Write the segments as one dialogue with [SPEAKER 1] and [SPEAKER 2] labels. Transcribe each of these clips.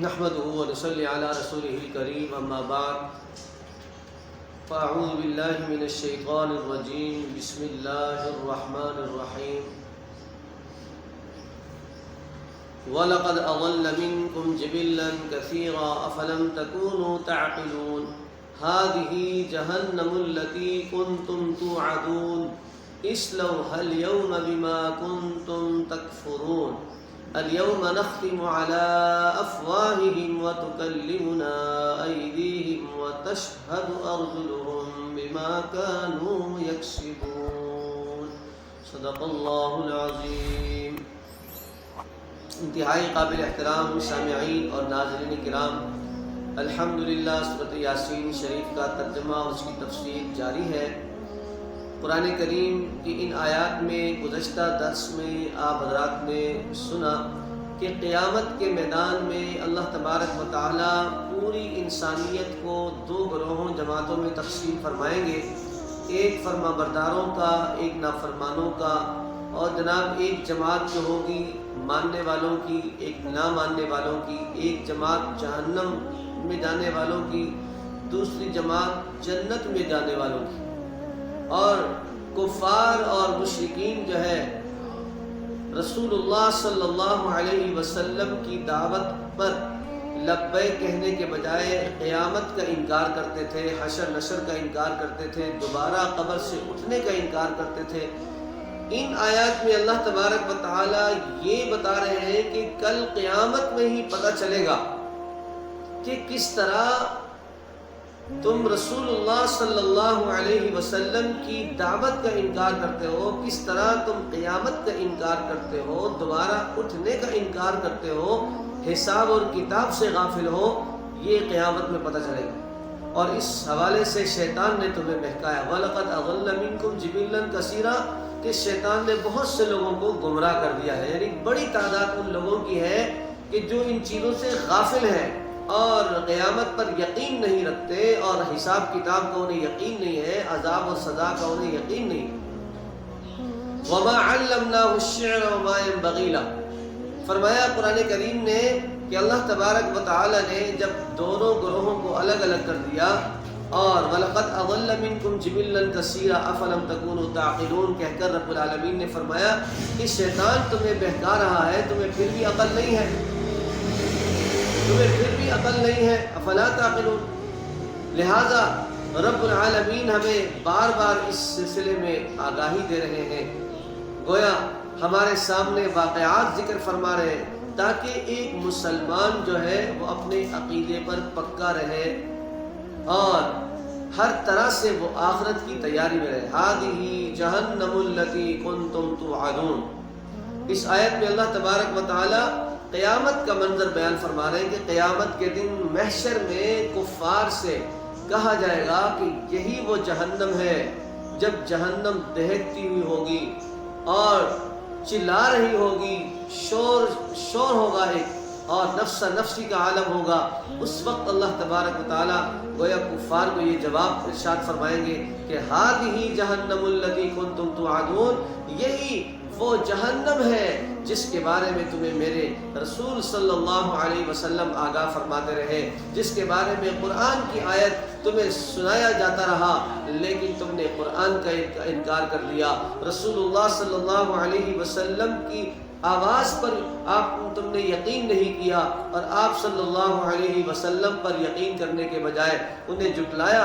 [SPEAKER 1] نحمده ونصلي على رسوله الكريم اما بعد فاعوذ بالله من الشيطان الرجيم بسم الله الرحمن الرحيم وَلَقَدْ أَضَلَّ مِنْكُمْ جِبِلًّا كَثِيرًا أَفَلَمْ تَكُونُوا تَعْقِلُونَ هَذِهِ جَهَنَّمُ الَّتِي كُنْتُمْ تُوعَدُونَ اصْلَوْهَا الْيَوْمَ بِمَا كُنْتُمْ تَكْفُرُونَ الْيَوْمَ نَخْتِمُ عَلَى أَفْوَاهِهِمْ وَتُكَلِّمُنَا أَيْدِيهِمْ وَتَشْهَدُ أَرْجُلُهُمْ بِمَا كَانُوا يَكْسِبُونَ صدق اللہ العظیم۔ انتہائی قابل احترام سامعین اور ناظرین کرام، الحمدللہ سورۃ یاسین شریف کا ترجمہ اور اس کی تفسیر جاری ہے۔ قرآن کریم کی ان آیات میں گزشتہ درس میں آپ حضرات نے سنا کہ قیامت کے میدان میں اللہ تبارک و تعالی پوری انسانیت کو دو گروہوں جماعتوں میں تقسیم فرمائیں گے، ایک فرما برداروں کا، ایک نافرمانوں کا، اور جناب ایک جماعت جو ہوگی ماننے والوں کی، ایک نہ ماننے والوں کی، ایک جماعت جہنم میں جانے والوں کی، دوسری جماعت جنت میں جانے والوں کی۔ اور کفار اور مشرکین جو ہے رسول اللہ صلی اللہ علیہ وسلم کی دعوت پر لبیک کہنے کے بجائے قیامت کا انکار کرتے تھے، حشر نشر کا انکار کرتے تھے، دوبارہ قبر سے اٹھنے کا انکار کرتے تھے۔ ان آیات میں اللہ تبارک و تعالی یہ بتا رہے ہیں کہ کل قیامت میں ہی پتہ چلے گا کہ کس طرح تم رسول اللہ صلی اللہ علیہ وسلم کی دعوت کا انکار کرتے ہو، کس طرح تم قیامت کا انکار کرتے ہو، دوبارہ اٹھنے کا انکار کرتے ہو، حساب اور کتاب سے غافل ہو۔ یہ قیامت میں پتہ چلے گا۔ اور اس حوالے سے شیطان نے تمہیں بہکایا، وَلَقَدْ أَضَلَّ مِنْكُمْ جِبِلًّا كَثِيرًا، کہ شیطان نے بہت سے لوگوں کو گمراہ کر دیا ہے، یعنی بڑی تعداد ان لوگوں کی ہے کہ جو ان چیزوں سے غافل ہیں اور قیامت پر یقین نہیں رکھتے، اور حساب کتاب کا انہیں یقین نہیں ہے، عذاب و سزا کا انہیں یقین نہیں۔ وَمَا عَلَّمْنَاهُ الشِّعْرَ وَمَا يَنبَغِي لَهُ، فرمایا قرآن کریم نے کہ اللہ تبارک و تعالی نے جب دونوں گروہوں کو الگ الگ کر دیا، اور وَلَقَدْ أَضَلَّ مِنْكُمْ جِبِلًّا كَثِيرًا أَفَلَمْ تَكُونُوا تَعْقِلُونَ کہہ کر رب العالمین نے فرمایا کہ شیطان تمہیں بہکا رہا ہے، تمہیں پھر بھی عقل نہیں ہے، تمہیں پھر بھی عقل نہیں ہے، افلا تعقلون۔ لہذا رب العالمین ہمیں بار بار اس سلسلے میں آگاہی دے رہے ہیں، گویا ہمارے سامنے واقعات ذکر فرما رہے ہیں تاکہ ایک مسلمان جو ہے وہ اپنے عقیدے پر پکا رہے اور ہر طرح سے وہ آخرت کی تیاری میں رہے۔ هَذِهِ جَهَنَّمُ الَّتِي كُنْتُمْ تُوعَدُونَ، اس آیت میں اللہ تبارک و تعالی قیامت کا منظر بیان فرما رہے ہیں کہ قیامت کے دن محشر میں کفار سے کہا جائے گا کہ یہی وہ جہنم ہے، جب جہنم دہکتی ہوئی ہوگی اور چلا رہی ہوگی، شور ہوگا ایک، اور نفس نفسی کا عالم ہوگا، اس وقت اللہ تبارک و تعالی گویا کفار کو یہ جواب ارشاد فرمائیں گے کہ هَذِهِ جَهَنَّمُ الَّتِي كُنْتُمْ تُوعَدُونَ، یہی وہ جہنم ہے جس کے بارے میں تمہیں میرے رسول صلی اللہ علیہ وسلم آگاہ فرماتے رہے، جس کے بارے میں قرآن کی آیت تمہیں سنایا جاتا رہا لیکن تم نے قرآن کا انکار کر دیا، رسول اللہ صلی اللہ علیہ وسلم کی آواز پر تم نے یقین نہیں کیا، اور آپ صلی اللہ علیہ وسلم پر یقین کرنے کے بجائے انہیں جھٹلایا۔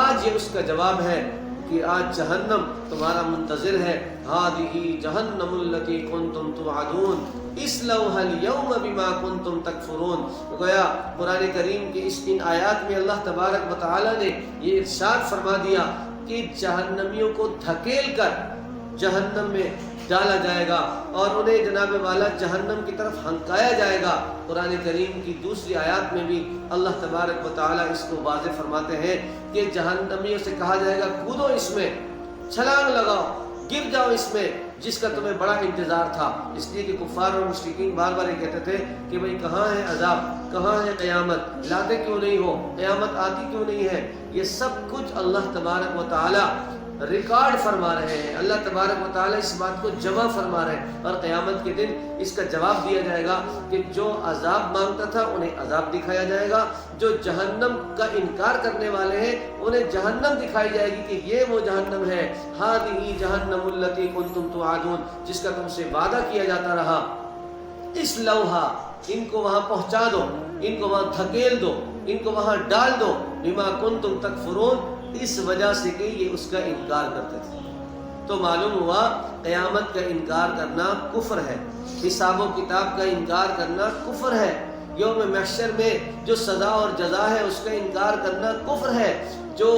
[SPEAKER 1] آج یہ اس کا جواب ہے کہ آج جہنم تمہارا منتظر ہے۔ هَذِهِ جَهَنَّمُ الَّتِي كُنْتُمْ تُوعَدُونَ اصْلَوْهَا الْيَوْمَ بِمَا كُنْتُمْ تَكْفُرُونَ۔ گویا قرآن کریم کے ان آیات میں اللہ تبارک و تعالی نے یہ ارشاد فرما دیا کہ جہنمیوں کو دھکیل کر جہنم میں ڈالا جائے گا اور انہیں جناب والا جہنم کی طرف ہنکایا جائے گا۔ قرآن کریم کی دوسری آیات میں بھی اللہ تبارک و تعالی اس کو واضح فرماتے ہیں کہ جہنمیوں سے کہا جائے گا کودو اس میں، چھلانگ لگاؤ، گر جاؤ اس میں جس کا تمہیں بڑا انتظار تھا۔ اس لیے کہ کفار اور مشرکین بار بار یہ کہتے تھے کہ بھئی کہاں ہے عذاب، کہاں ہے قیامت، لاتے کیوں نہیں ہو، قیامت آتی کیوں نہیں ہے۔ یہ سب کچھ اللہ تبارک و تعالی ریکارڈ فرما رہے ہیں. اللہ تبارک و تعالیٰ اس بات کو جمع فرما رہے ہیں اور قیامت کے دن اس کا جواب دیا جائے گا کہ جو عذاب مانگتا تھا انہیں عذاب دکھایا جائے گا, جو جہنم کا انکار کرنے والے ہیں انہیں جہنم دکھائی جائے گی کہ یہ وہ جہنم ہے. ہذہ جہنم التی کنتم توعدون, جس کا تم سے وعدہ کیا جاتا رہا. اس لوحہ, ان کو وہاں پہنچا دو, ان کو وہاں دھکیل دو, ان کو وہاں ڈال دو. بما کنتم تکفرون, اس وجہ سے کہ یہ اس کا انکار کرتے تھے. تو معلوم ہوا قیامت کا انکار کرنا کفر ہے, حساب و کتاب کا انکار کرنا کفر ہے, یوم محشر میں جو سزا اور جزا ہے اس کا انکار کرنا کفر ہے. جو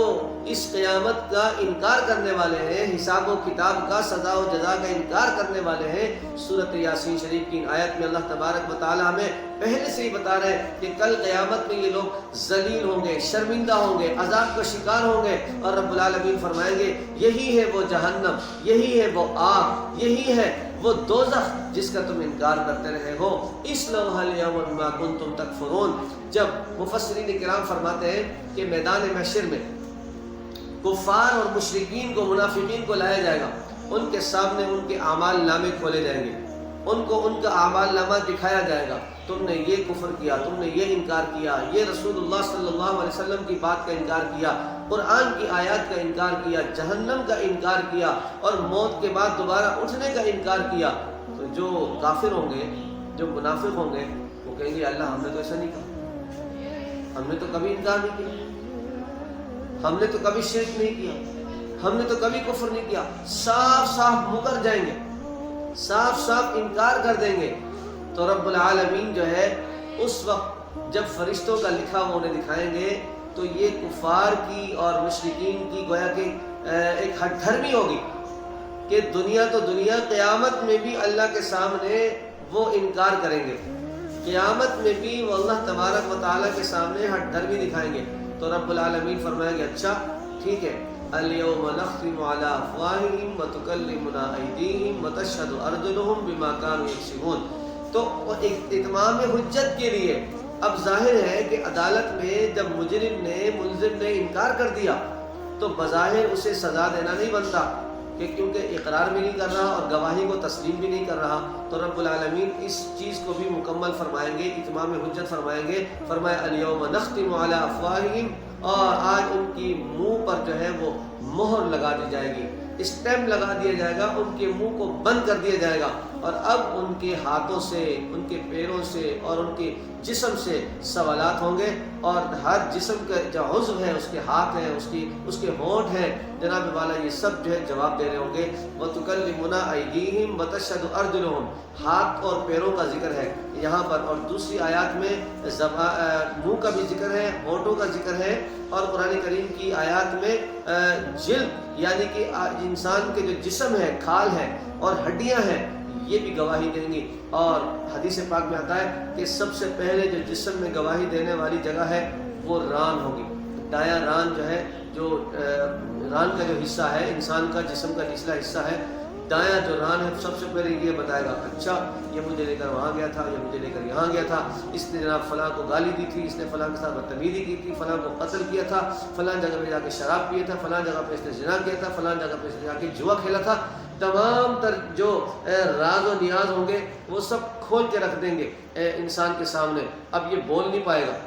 [SPEAKER 1] اس قیامت کا انکار کرنے والے ہیں, حساب و کتاب کا, سزا و جزا کا انکار کرنے والے ہیں, سورۃ یاسین شریف کی آیت میں اللہ تبارک و تعالیٰ ہمیں پہلے سے ہی بتا رہے ہیں کہ کل قیامت میں یہ لوگ ذلیل ہوں گے, شرمندہ ہوں گے, عذاب کا شکار ہوں گے, اور رب العالمین فرمائیں گے یہی ہے وہ جہنم, یہی ہے وہ آگ, یہی ہے وہ دوزخ جس کا تم انکار کرتے رہے ہو. اس لوحہ الیوم بما کنتم تکفرون. جب مفسرین کرام فرماتے ہیں کہ میدان محشر میں کفار اور مشرکین کو, منافقین کو لایا جائے گا, ان کے سامنے ان کے اعمال نامے کھولے جائیں گے, ان کو ان کا اعمال نامہ دکھایا جائے گا. تم نے یہ کفر کیا, تم نے یہ انکار کیا, یہ رسول اللہ صلی اللہ علیہ وسلم کی بات کا انکار کیا, قرآن کی آیات کا انکار کیا, جہنم کا انکار کیا, اور موت کے بعد دوبارہ اٹھنے کا انکار کیا. تو جو کافر ہوں گے, جو منافق ہوں گے, وہ کہیں گے اللہ ہم نے تو ایسا نہیں کہا, ہم نے تو کبھی انکار نہیں کیا, ہم نے تو کبھی شرک نہیں کیا, ہم نے تو کبھی کفر نہیں کیا. صاف صاف مکر جائیں گے, صاف صاف انکار کر دیں گے. تو رب العالمین جو ہے اس وقت جب فرشتوں کا لکھا وہ انہیں دکھائیں گے تو یہ کفار کی اور مشرکین کی گویا کہ ایک ہٹ دھرمی ہوگی کہ دنیا تو دنیا, قیامت میں بھی اللہ کے سامنے وہ انکار کریں گے, قیامت میں بھی وہ اللہ تبارک و تعالیٰ کے سامنے ہٹ دھرمی دکھائیں گے. تو رب العالمین فرمائیں گے اچھا ٹھیک ہے, اليوم نختم على افواہہم وتکلمنا ایدیہم وتشہد ارجلہم بما كانوا یکسبون. تو اتمام حجت کے لیے اب ظاہر ہے کہ عدالت میں جب مجرم نے, ملزم نے انکار کر دیا تو بظاہر اسے سزا دینا نہیں بنتا, کہ کیونکہ اقرار بھی نہیں کر رہا اور گواہی کو تسلیم بھی نہیں کر رہا. تو رب العالمین اس چیز کو بھی مکمل فرمائیں گے, اتمام حجت فرمائیں گے. فرمایا الیوم نختم علی افواہہم, اور آج ان کی منہ پر جو ہے وہ مہر لگا دی جائے گی, اسٹیمپ لگا دیا جائے گا, ان کے منہ کو بند کر دیا جائے گا, اور اب ان کے ہاتھوں سے, ان کے پیروں سے اور ان کے جسم سے سوالات ہوں گے. اور ہر جسم کا جو عضو ہے, اس کے ہاتھ ہیں, اس کے ہونٹ ہیں, جناب والا یہ سب جو ہے جواب دے رہے ہوں گے. وَتُكَلِّمُنَا أَيْدِيهِمْ وَتَشْهَدُ أَرْجُلُهُم, ہاتھ اور پیروں کا ذکر ہے یہاں پر, اور دوسری آیات میں منہ کا بھی ذکر ہے, ہونٹوں کا ذکر ہے, اور قرآن کریم کی آیات میں جلد یعنی کہ انسان کے جو جسم ہے, کھال ہے اور ہڈیاں ہیں, یہ بھی گواہی دیں گی. اور حدیث پاک میں آتا ہے کہ سب سے پہلے جو جسم میں گواہی دینے والی جگہ ہے وہ ران ہوگی. دایاں ران جو ہے, جو ران کا جو حصہ ہے, انسان کا جسم کا نچلا حصہ ہے, دایاں جو ران ہے سب سے پہلے یہ بتائے گا اچھا یہ مجھے لے کر وہاں گیا تھا, یہ مجھے لے کر یہاں گیا تھا, اس نے جناب فلاں کو گالی دی تھی, اس نے فلاں کے ساتھ بدتمیزی کی تھی, فلاں کو قتل کیا تھا, فلاں جگہ پہ جا کے شراب پیا تھا, فلاں جگہ پہ اس نے زنا کیا تھا, فلاں جگہ پہ اس نے جا کے جوا کھیلا تھا. تمام تر جو راز و نیاز ہوں گے وہ سب کھول کے رکھ دیں گے انسان کے سامنے. اب یہ بول نہیں پائے گا,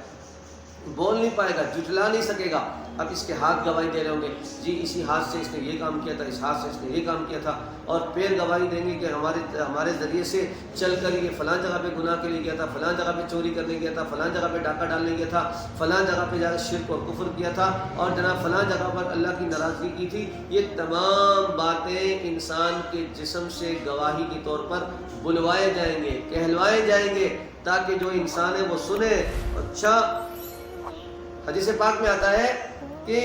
[SPEAKER 1] جھٹلا نہیں سکے گا. اب اس کے ہاتھ گواہی دے رہے ہوں گے, جی اسی ہاتھ سے اس نے یہ کام کیا تھا, اس ہاتھ سے اس نے یہ کام کیا تھا. اور پیر گواہی دیں گے کہ ہمارے ذریعے سے چل کر یہ فلاں جگہ پہ گناہ کے لیے گیا تھا, فلاں جگہ پہ چوری کرنے گیا تھا, فلاں جگہ پہ ڈاکہ ڈالنے گیا تھا, فلاں جگہ پہ جا کر شرک اور کفر کیا تھا, اور جناب فلاں جگہ پر اللہ کی ناراضگی کی تھی. یہ تمام باتیں انسان کے جسم سے گواہی کے طور پر بلوائے جائیں گے, کہلوائے جائیں گے, تاکہ جو انسان ہے وہ سنے. اچھا حدیث پاک میں آتا ہے کہ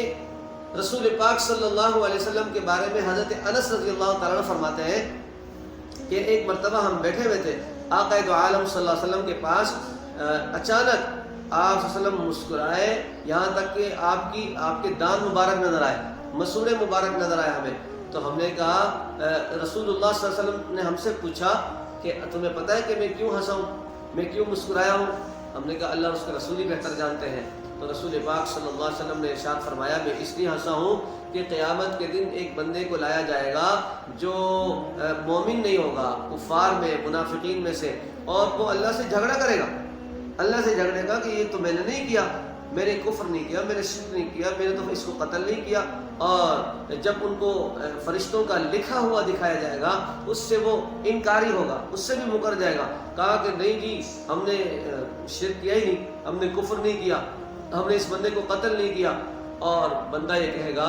[SPEAKER 1] رسول پاک صلی اللہ علیہ وسلم کے بارے میں حضرت انس رضی اللہ تعالیٰ عنہ فرماتے ہیں کہ ایک مرتبہ ہم بیٹھے ہوئے تھے آقا دو عالم صلی اللہ علیہ وسلم کے پاس, اچانک آپ صلی اللہ علیہ وسلم مسکرائے, یہاں تک کہ آپ کے دان مبارک نظر آئے, مسوڑے مبارک نظر آئے ہمیں. تو ہم نے کہا, رسول اللہ صلی اللہ علیہ وسلم نے ہم سے پوچھا کہ تمہیں پتہ ہے کہ میں کیوں ہنسا ہوں, میں کیوں مسکرایا ہوں؟ ہم نے کہا اللہ اور اس کے رسول ہی بہتر جانتے ہیں. تو رسول پاک صلی اللہ علیہ وسلم نے ارشاد فرمایا میں اس لیے ہنسا ہوں کہ قیامت کے دن ایک بندے کو لایا جائے گا جو مومن نہیں ہوگا، کفار میں، منافقین میں سے، اور وہ اللہ سے جھگڑا کرے گا، اللہ سے جھگڑے گا کہ یہ تو میں نے نہیں کیا، میں نے کفر نہیں کیا، میں نے شرک نہیں کیا، میں نے تو اس کو قتل نہیں کیا۔ اور جب ان کو فرشتوں کا لکھا ہوا دکھایا جائے گا اس سے وہ انکاری ہوگا، اس سے بھی مکر جائے گا، کہا کہ نہیں جی ہم نے شرک کیا ہی نہیں، ہم نے کفر نہیں کیا، ہم نے اس بندے کو قتل نہیں کیا۔ اور بندہ یہ کہے گا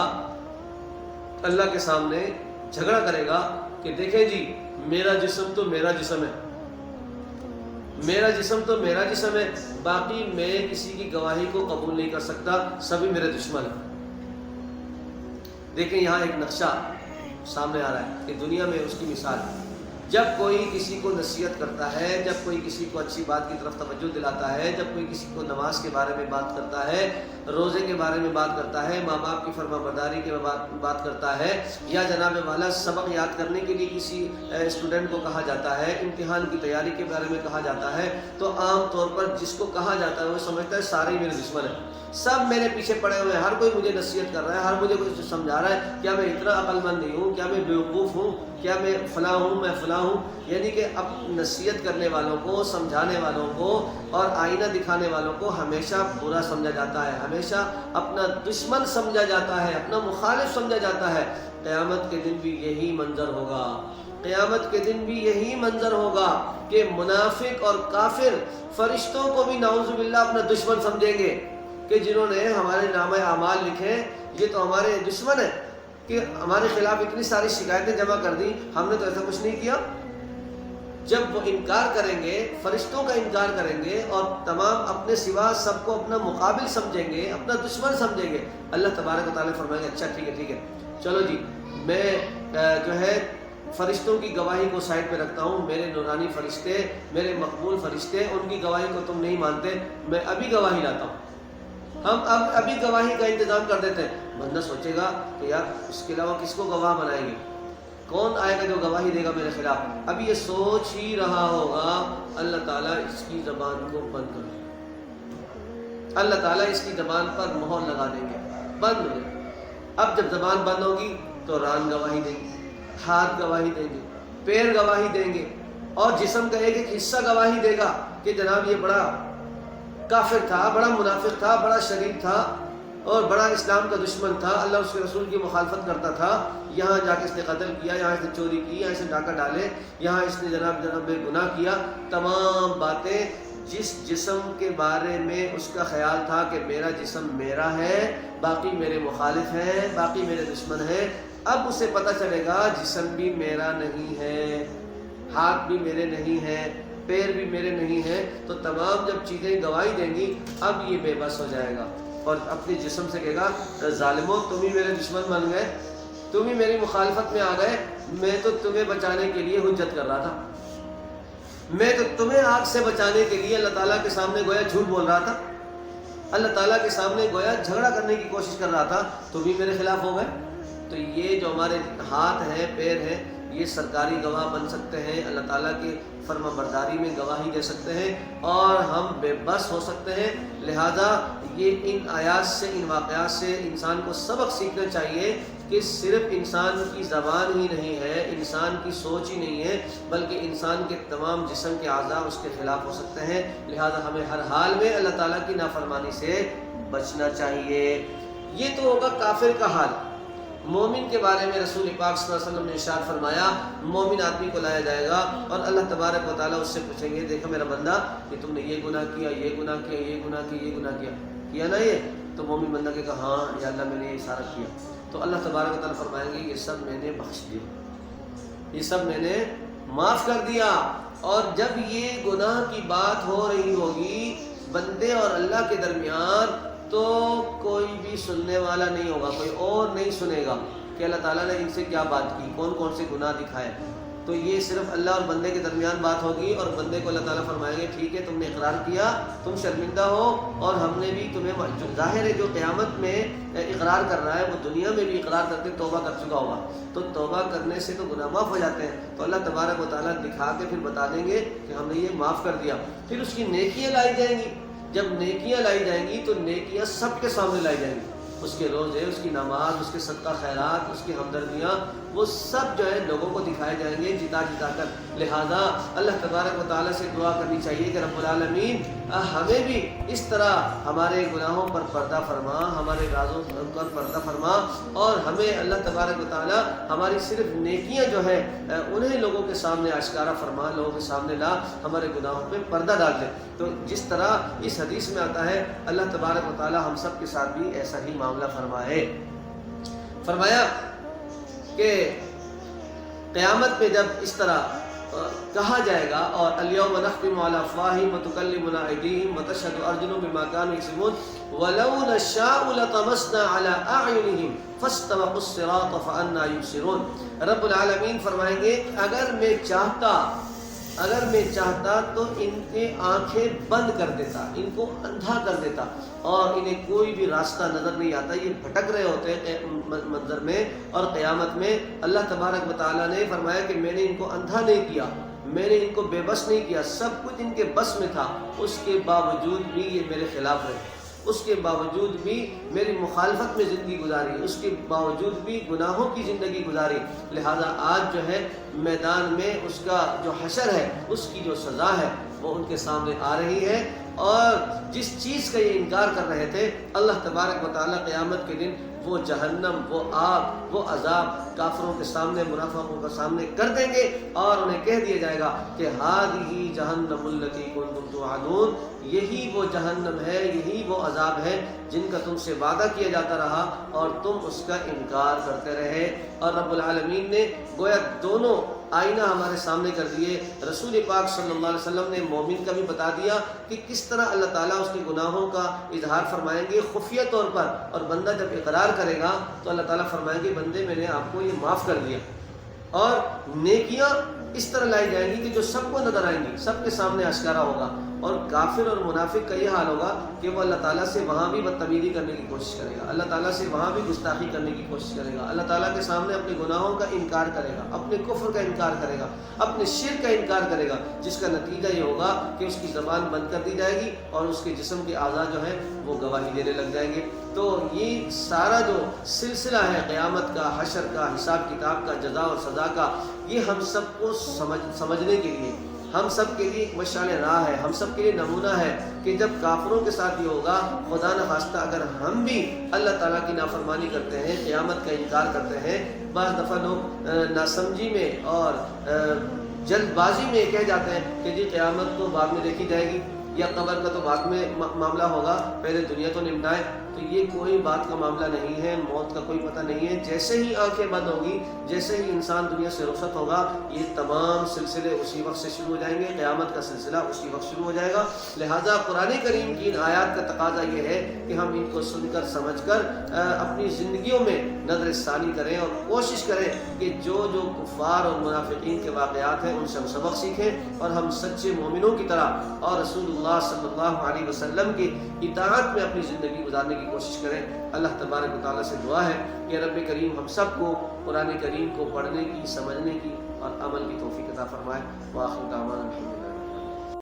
[SPEAKER 1] اللہ کے سامنے، جھگڑا کرے گا کہ دیکھیں جی میرا جسم تو میرا جسم ہے، میرا جسم تو میرا جسم ہے، باقی میں کسی کی گواہی کو قبول نہیں کر سکتا، سبھی میرے دشمن ہیں۔ دیکھیں یہاں ایک نقشہ سامنے آ رہا ہے کہ دنیا میں اس کی مثال، جب کوئی کسی کو نصیحت کرتا ہے، جب کوئی کسی کو اچھی بات کی طرف توجہ دلاتا ہے، جب کوئی کسی کو نماز کے بارے میں بات کرتا ہے، روزے کے بارے میں بات کرتا ہے، ماں باپ کی فرما برداری کے بات کرتا ہے، یا جناب والا سبق یاد کرنے کے لیے کسی اسٹوڈنٹ کو کہا جاتا ہے، امتحان کی تیاری کے بارے میں کہا جاتا ہے، تو عام طور پر جس کو کہا جاتا ہے وہ سمجھتا ہے سارے میرے دشمن ہیں، سب میرے پیچھے پڑے ہوئے ہیں، ہر کوئی مجھے نصیحت کر رہا ہے، ہر مجھے کچھ سمجھا رہا ہے، کیا میں اتنا عقل مند نہیں ہوں، کیا میں بیوقوف ہوں، کیا میں فلاں ہوں، میں فلاں ہوں۔ یعنی کہ اب نصیحت کرنے والوں کو، سمجھانے والوں کو اور آئینہ دکھانے والوں کو ہمیشہ برا سمجھا جاتا ہے، ہمیشہ اپنا دشمن سمجھا جاتا ہے، اپنا مخالف سمجھا جاتا ہے۔ قیامت کے دن بھی یہی منظر ہوگا، قیامت کے دن بھی یہی منظر ہوگا کہ منافق اور کافر فرشتوں کو بھی نعوذ باللہ اپنا دشمن سمجھیں گے کہ جنہوں نے ہمارے نامہ اعمال لکھے یہ تو ہمارے دشمن ہیں، کہ ہمارے خلاف اتنی ساری شکایتیں جمع کر دی، ہم نے تو ایسا کچھ نہیں کیا۔ جب وہ انکار کریں گے، فرشتوں کا انکار کریں گے اور تمام اپنے سوا سب کو اپنا مقابل سمجھیں گے، اپنا دشمن سمجھیں گے، اللہ تبارک و تعالیٰ فرمائیں گے اچھا ٹھیک ہے چلو جی میں جو ہے فرشتوں کی گواہی کو سائڈ پہ رکھتا ہوں، میرے نورانی فرشتے، میرے مقبول فرشتے، ان کی گواہی کو تم نہیں مانتے، میں ابھی گواہی لاتا ہوں، ہم ابھی گواہی کا انتظام کر دیتے ہیں۔ بندہ سوچے گا کہ یار اس کے علاوہ کس کو گواہ بنائیں گے، کون آئے گا جو گواہی دے گا میرے خلاف؟ ابھی یہ سوچ ہی رہا ہوگا، اللہ تعالیٰ اس کی زبان کو بند کر دے، اللہ تعالیٰ اس کی زبان پر مہر لگا دیں گے، بند ہو جائے۔ اب جب زبان بند ہوگی تو ران گواہی دیں گے، ہاتھ گواہی دیں گے، پیر گواہی دیں گے، اور جسم کا ایک ایک حصہ گواہی دے گا کہ جناب یہ بڑا کافر تھا، بڑا منافق تھا، بڑا شریک تھا اور بڑا اسلام کا دشمن تھا، اللہ اس کے رسول کی مخالفت کرتا تھا، یہاں جا کے اس نے قتل کیا، یہاں اس نے چوری کی، یہاں اس نے ڈاکہ ڈالے، یہاں اس نے جناب گناہ کیا۔ تمام باتیں جس جسم کے بارے میں اس کا خیال تھا کہ میرا جسم میرا ہے، باقی میرے مخالف ہیں، باقی میرے دشمن ہیں، اب اسے پتہ چلے گا جسم بھی میرا نہیں ہے، ہاتھ بھی میرے نہیں ہیں، پیر بھی میرے نہیں ہیں، تو تمام جب چیزیں گواہی دیں گی اب یہ بے بس ہو جائے گا اور اپنے جسم سے کہے گا ظالموں تم ہی میرے دشمن بن گئے، تم ہی میری مخالفت میں آ گئے، میں تو تمہیں بچانے کے لیے حجت کر رہا تھا، میں تو تمہیں آگ سے بچانے کے لیے اللہ تعالیٰ کے سامنے گویا جھوٹ بول رہا تھا، اللہ تعالیٰ کے سامنے گویا جھگڑا کرنے کی کوشش کر رہا تھا، تم ہی میرے خلاف ہو گئے۔ تو یہ جو ہمارے ہاتھ ہیں، پیر ہیں، یہ سرکاری گواہ بن سکتے ہیں، اللہ تعالیٰ کی فرما برداری میں گواہی دے سکتے ہیں اور ہم بے بس ہو سکتے ہیں۔ لہذا یہ ان آیات سے، ان واقعات سے انسان کو سبق سیکھنا چاہیے کہ صرف انسان کی زبان ہی نہیں ہے، انسان کی سوچ ہی نہیں ہے، بلکہ انسان کے تمام جسم کے اعضاء اس کے خلاف ہو سکتے ہیں۔ لہذا ہمیں ہر حال میں اللہ تعالیٰ کی نافرمانی سے بچنا چاہیے۔ یہ تو ہوگا کافر کا حال۔ مومن کے بارے میں رسول پاک صلی اللہ علیہ وسلم نے ارشاد فرمایا، مومن آدمی کو لایا جائے گا اور اللہ تبارک و تعالیٰ اس سے پوچھیں گے دیکھو میرا بندہ کہ تم نے یہ گناہ کیا، یہ گناہ کیا، یہ گناہ کیا، یہ گناہ کیا نا یہ؟ تو مومن بندہ کہے گا ہاں یا اللہ میں نے یہ سارا کیا۔ تو اللہ تبارک و تعالیٰ فرمائیں گے یہ سب میں نے بخش دیا، یہ سب میں نے معاف کر دیا۔ اور جب یہ گناہ کی بات ہو رہی ہوگی بندے اور اللہ کے درمیان تو کوئی بھی سننے والا نہیں ہوگا، کوئی اور نہیں سنے گا کہ اللہ تعالیٰ نے ان سے کیا بات کی، کون کون سے گناہ دکھائے۔ تو یہ صرف اللہ اور بندے کے درمیان بات ہوگی اور بندے کو اللہ تعالیٰ فرمائیں گے ٹھیک ہے تم نے اقرار کیا، تم شرمندہ ہو اور ہم نے بھی تمہیں، جو ظاہر ہے جو قیامت میں اقرار کر رہا ہے وہ دنیا میں بھی اقرار کرتے توبہ کر چکا ہوگا، تو توبہ کرنے سے تو گناہ معاف ہو جاتے ہیں۔ تو اللہ تبارک و تعالیٰ دکھا کے پھر بتا دیں گے کہ ہم نے یہ معاف کر دیا۔ پھر اس کی نیکیاں لائی جائیں گی، جب نیکیاں لائی جائیں گی تو نیکیاں سب کے سامنے لائی جائیں گی، اس کے روزے، اس کی نماز، اس کے صدقہ خیرات، اس کی ہمدردیاں، وہ سب جو ہے لوگوں کو دکھائے جائیں گے جتا جتا کر۔ لہذا اللہ تبارک و تعالیٰ سے دعا کرنی چاہیے کہ رب العالمین ہمیں بھی اس طرح ہمارے گناہوں پر پردہ فرما، ہمارے رازوں پر پردہ فرما، اور ہمیں اللہ تبارک و تعالیٰ ہماری صرف نیکیاں جو ہے انہیں لوگوں کے سامنے آشکارا فرما، لوگوں کے سامنے لا، ہمارے گناہوں پہ پردہ ڈال دے۔ تو جس طرح اس حدیث میں آتا ہے، اللہ تبارک و تعالیٰ ہم سب کے ساتھ بھی ایسا ہی معاملہ فرمائے۔ فرمایا کہ قیامت میں جب اس طرح کہا جائے گا، اور الیوم نختم علی افواہہم وتکلمنا ایدیہم وتشہد ارجلہم بما کانوا یکسبون ولو نشاء لطمسنا علی اعینہم فاستبقوا الصراط فانى یبصرون۔ رب العالمین فرمائیں گے اگر میں چاہتا تو ان کے آنکھیں بند کر دیتا، ان کو اندھا کر دیتا، اور انہیں کوئی بھی راستہ نظر نہیں آتا، یہ بھٹک رہے ہوتے ہیں منظر میں۔ اور قیامت میں اللہ تبارک و تعالیٰ نے فرمایا کہ میں نے ان کو اندھا نہیں کیا، میں نے ان کو بے بس نہیں کیا، سب کچھ ان کے بس میں تھا، اس کے باوجود بھی یہ میرے خلاف رہے، اس کے باوجود بھی میری مخالفت میں زندگی گزاری، اس کے باوجود بھی گناہوں کی زندگی گزاری۔ لہذا آج جو ہے میدان میں اس کا جو حشر ہے، اس کی جو سزا ہے وہ ان کے سامنے آ رہی ہے، اور جس چیز کا یہ انکار کر رہے تھے، اللہ تبارک و تعالیٰ قیامت کے دن وہ جہنم، وہ آگ، وہ عذاب کافروں کے سامنے، منافقوں کے سامنے کر دیں گے، اور انہیں کہہ دیا جائے گا کہ ہذہ جہنم التی کنتم توعدون، یہی وہ جہنم ہے، یہی وہ عذاب ہے جن کا تم سے وعدہ کیا جاتا رہا اور تم اس کا انکار کرتے رہے۔ اور رب العالمین نے گویا دونوں آئینہ ہمارے سامنے کر دیے۔ رسول پاک صلی اللہ علیہ وسلم نے مومن کا بھی بتا دیا کہ کس طرح اللہ تعالیٰ اس کے گناہوں کا اظہار فرمائیں گے خفیہ طور پر، اور بندہ جب اقرار کرے گا تو اللہ تعالیٰ فرمائیں گے بندے میں نے آپ کو یہ معاف کر دیا۔ اور نیکیاں اس طرح لائی جائیں گی کہ جو سب کو نظر آئیں گی، سب کے سامنے آشکارا ہوگا، اور کافر اور منافق کا یہ حال ہوگا کہ وہ اللہ تعالیٰ سے وہاں بھی بدتمیزی کرنے کی کوشش کرے گا، اللہ تعالیٰ سے وہاں بھی گستاخی کرنے کی کوشش کرے گا، اللہ تعالیٰ کے سامنے اپنے گناہوں کا انکار کرے گا، اپنے کفر کا انکار کرے گا، اپنے شرک کا انکار کرے گا، جس کا نتیجہ یہ ہوگا کہ اس کی زبان بند کر دی جائے گی اور اس کے جسم کے اعضاء جو ہیں وہ گواہی دینے لگ جائیں گے۔ تو یہ سارا جو سلسلہ ہے قیامت کا، حشر کا، حساب کتاب کا، جزا اور سزا کا، یہ ہم سب کو سمجھنے کے لیے، ہم سب کے لیے ایک مشعل راہ ہے، ہم سب کے لیے نمونہ ہے کہ جب کافروں کے ساتھ یہ ہوگا، خدا نخواستہ اگر ہم بھی اللہ تعالیٰ کی نافرمانی کرتے ہیں، قیامت کا انکار کرتے ہیں، بعض دفعہ لوگ ناسمجھی میں اور جلد بازی میں کہہ جاتے ہیں کہ جی قیامت تو بعد میں دیکھی جائے گی، یا قبر کا تو بعد میں معاملہ ہوگا، پہلے دنیا تو نمٹائے۔ تو یہ کوئی بات کا معاملہ نہیں ہے، موت کا کوئی پتہ نہیں ہے۔ جیسے ہی آنکھیں بند ہوگی، جیسے ہی انسان دنیا سے رخصت ہوگا، یہ تمام سلسلے اسی وقت سے شروع ہو جائیں گے، قیامت کا سلسلہ اسی وقت شروع ہو جائے گا۔ لہٰذا قرآن کریم کی ان آیات کا تقاضا یہ ہے کہ ہم ان کو سن کر سمجھ کر اپنی زندگیوں میں نظر ثانی کریں، اور کوشش کریں کہ جو کفار اور منافقین کے واقعات ہیں ان سے ہم سبق سیکھیں، اور ہم سچے مومنوں کی طرح اور رسول اللہ صلی اللہ علیہ وسلم کی اطاعت میں اپنی زندگی گزارنے کی کوشش کریں۔ اللہ تبارک و تعالیٰ سے دعا ہے کہ رب کریم ہم سب کو قرآن کریم کو پڑھنے کی، سمجھنے کی اور عمل کی توفیق عطا فرمائے۔ وآخر دعوانا الحمدللہ۔